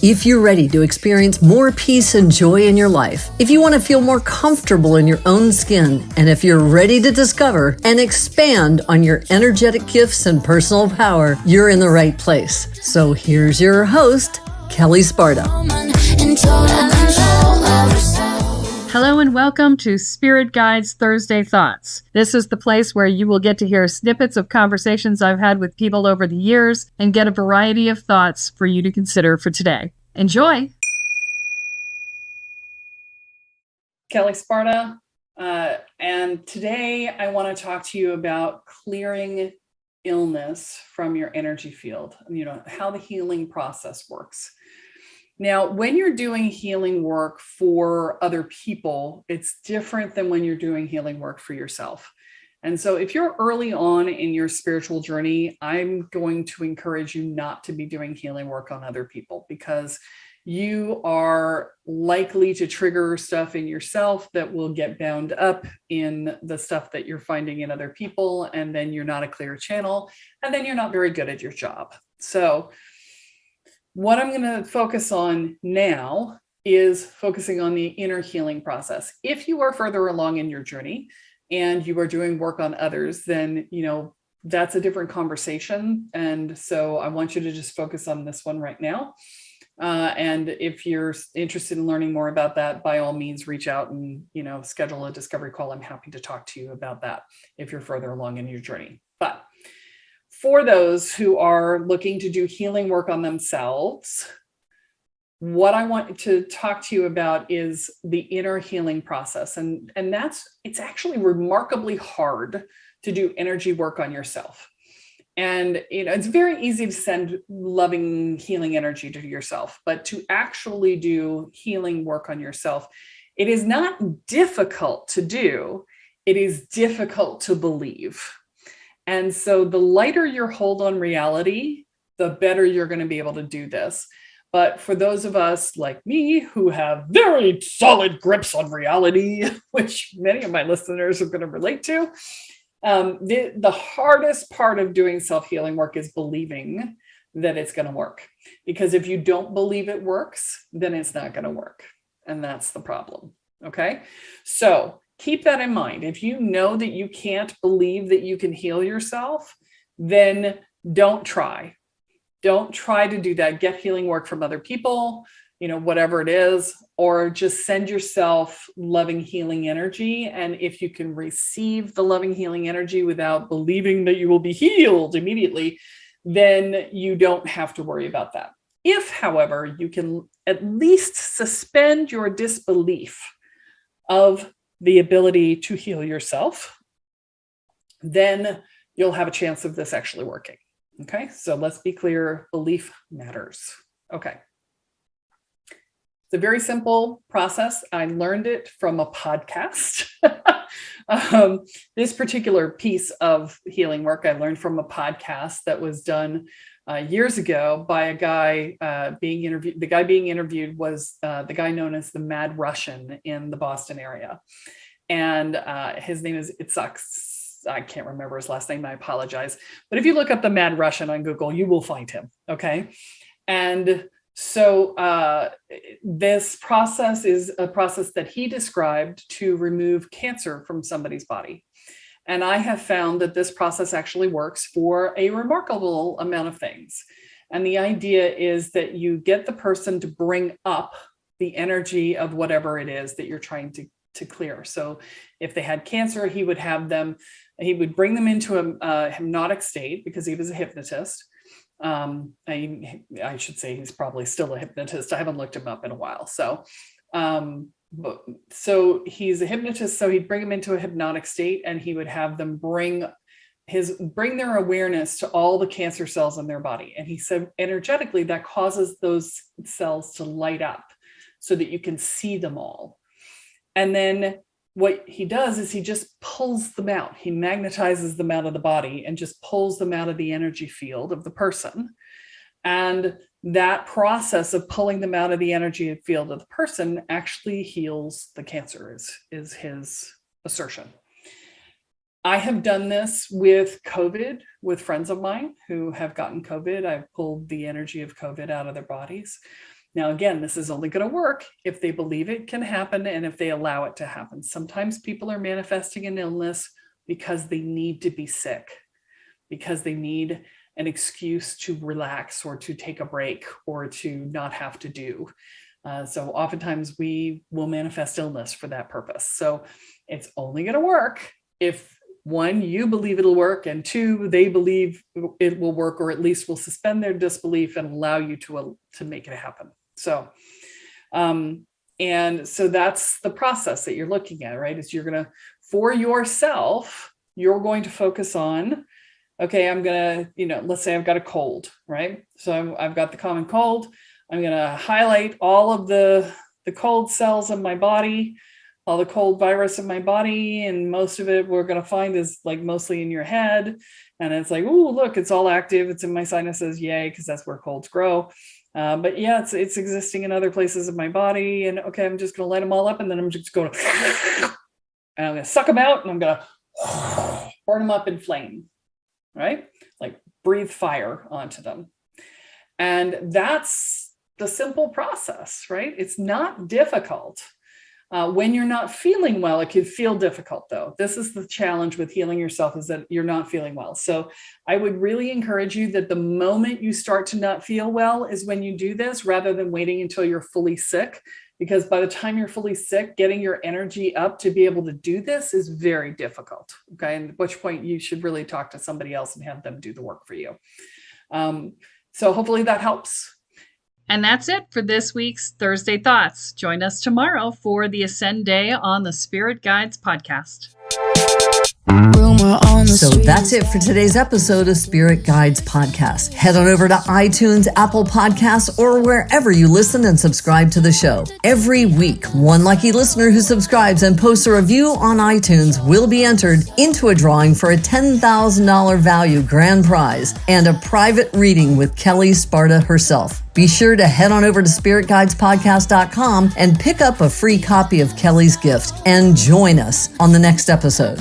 If you're ready to experience more peace and joy in your life, if you want to feel more comfortable in your own skin, and if you're ready to discover and expand on your energetic gifts and personal power, you're in the right place. So here's your host, Kelle Sparta. Hello and welcome to Spirit Guides Thursday Thoughts. This is the place where you will get to hear snippets of conversations I've had with people over the years and get a variety of thoughts for you to consider for today. Enjoy! Kelle Sparta, and today I want to talk to you about clearing illness from your energy field, how the healing process works. Now, when you're doing healing work for other people, it's different than when you're doing healing work for yourself. And so if you're early on in your spiritual journey, I'm going to encourage you not to be doing healing work on other people, because you are likely to trigger stuff in yourself that will get bound up in the stuff that you're finding in other people. And then you're not a clear channel, and then you're not very good at your job. So what I'm going to focus on now is focusing on the inner healing process. If you are further along in your journey and you are doing work on others, then, that's a different conversation. And so I want you to just focus on this one right now. And if you're interested in learning more about that, by all means, reach out and, schedule a discovery call. I'm happy to talk to you about that if you're further along in your journey. But for those who are looking to do healing work on themselves, what I want to talk to you about is the inner healing process. And it's actually remarkably hard to do energy work on yourself. And, it's very easy to send loving, healing energy to yourself, but to actually do healing work on yourself, it is not difficult to do. It is difficult to believe. And so the lighter your hold on reality, the better you're going to be able to do this. But for those of us like me who have very solid grips on reality, which many of my listeners are going to relate to, the hardest part of doing self-healing work is believing that it's going to work. Because if you don't believe it works, then it's not going to work. And that's the problem. Okay. So keep that in mind. If you know that you can't believe that you can heal yourself, then don't try. Don't try to do that. Get healing work from other people, whatever it is, or just send yourself loving, healing energy. And if you can receive the loving, healing energy without believing that you will be healed immediately, then you don't have to worry about that. If, however, you can at least suspend your disbelief of the ability to heal yourself, then you'll have a chance of this actually working. Okay, so let's be clear, belief matters. Okay. It's a very simple process. I learned it from a podcast. This particular piece of healing work I learned from a podcast that was done years ago by a guy being interviewed. The guy being interviewed was the guy known as the Mad Russian in the Boston area. And his name is, it sucks, I can't remember his last name, I apologize. But if you look up the Mad Russian on Google, you will find him, okay? And so this process is a process that he described to remove cancer from somebody's body. And I have found that this process actually works for a remarkable amount of things. And the idea is that you get the person to bring up the energy of whatever it is that you're trying to clear. So if they had cancer, he would bring them into a hypnotic state, because he was a hypnotist. I should say he's probably still a hypnotist. I haven't looked him up in a while. So he's a hypnotist. So he'd bring them into a hypnotic state, and he would have them bring their awareness to all the cancer cells in their body. And he said, energetically, that causes those cells to light up so that you can see them all. And then what he does is he just pulls them out. He magnetizes them out of the body and just pulls them out of the energy field of the person. And that process of pulling them out of the energy field of the person actually heals the cancer, is his assertion. I have done this with COVID, with friends of mine who have gotten COVID. I've pulled the energy of COVID out of their bodies. Now, again, this is only going to work if they believe it can happen and if they allow it to happen. Sometimes people are manifesting an illness because they need to be sick, because they need an excuse to relax or to take a break or to not have to do. So oftentimes we will manifest illness for that purpose. So it's only going to work if, one, you believe it'll work, and two, they believe it will work, or at least will suspend their disbelief and allow you to make it happen. So, and so that's the process that you're looking at, right? Is you're going to, for yourself, you're going to focus on, okay, I'm going to, let's say I've got a cold, right? So I've got the common cold. I'm going to highlight all of the cold cells of my body, all the cold virus of my body. And most of it we're going to find is like mostly in your head. And it's like, oh, look, it's all active. It's in my sinuses. Yay. Because that's where colds grow. But yeah, it's existing in other places of my body. And okay, I'm just going to light them all up. And then I'm just going to, and I'm going to suck them out, and I'm going to burn them up in flame, right? Like breathe fire onto them. And that's the simple process, right? It's not difficult. When you're not feeling well, it can feel difficult, though. This is the challenge with healing yourself, is that you're not feeling well. So I would really encourage you that the moment you start to not feel well is when you do this, rather than waiting until you're fully sick. Because by the time you're fully sick, getting your energy up to be able to do this is very difficult. Okay. And at which point you should really talk to somebody else and have them do the work for you. So hopefully that helps. And that's it for this week's Thursday Thoughts. Join us tomorrow for the Ascend Day on the Spirit Guides podcast. So that's it for today's episode of Spirit Guides Podcast. Head on over to iTunes, Apple Podcasts, or wherever you listen and subscribe to the show. Every week, one lucky listener who subscribes and posts a review on iTunes will be entered into a drawing for a $10,000 value grand prize and a private reading with Kelle Sparta herself. Be sure to head on over to spiritguidespodcast.com and pick up a free copy of Kelle's gift and join us on the next episode.